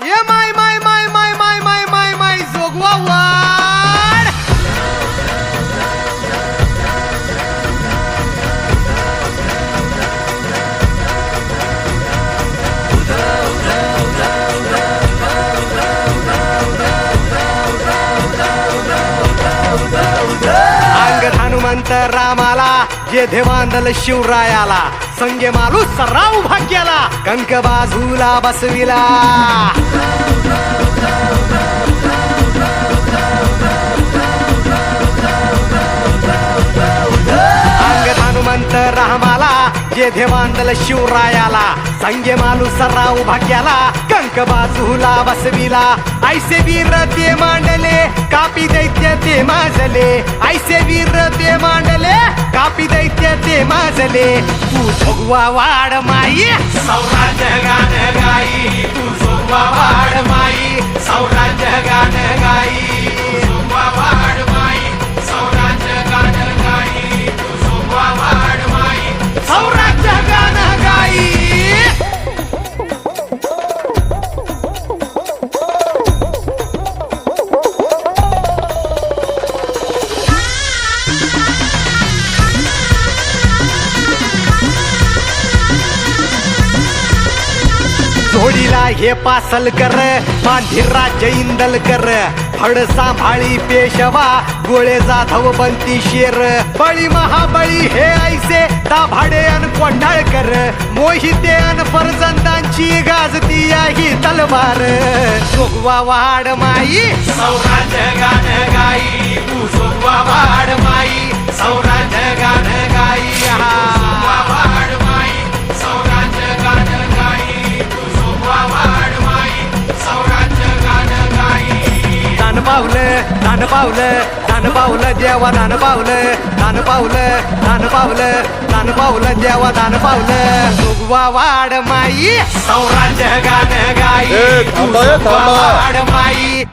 ये माय माय माय माय माय माय माय माय जोगवा वाड अंग हनुमंत रामाला जे देवांदल शिवरायाला संगे मालू सराव भाग्याला कंक बाजूला बसविला अंग हनुमंत रामाला जे देवांदल शिवरायाला संगे मालू सराव भाग्याला कंक बाजूला बसविला ऐसे वीर ते मांडले कापी दैत्य ते माजले ऐसे वीर ते मांडले कापी दैत्य ते माजले तू जोगवा वाड माई सौराज्य गान गाई तू जोगवा वाड माई सौराज्य गान गाई तू जोगवा वाड माई सौराज्य गान गाई तू जोगवा वाड माई सौराज्य गान गाई जोडीला हे पासल कर मांढी राज्य इंदल कर फड सांभाळी पेशवा गोळे जाधव बनती शेर बळी महाबळी हे ऐसे दाभाडे अन कोंढाळकर मोहिते अन फरजंदांची गाजती ही तलवार जोगवा वाड माई सौराज्य गान गाई तू जोगवा वाड माई सौराज्य गान गाई जोगवा वाड माई सौराज्य गान गाई तू जोगवा वाड माई सौराज्य गान गाई दान पावलं दान पावलं दान पावलं देवा दान पावलं दान पावलं दान पावलं दान पावलं देवा दान पावलं जोगवा वाड माई सौराज्य गान गाई थांबा वाड माई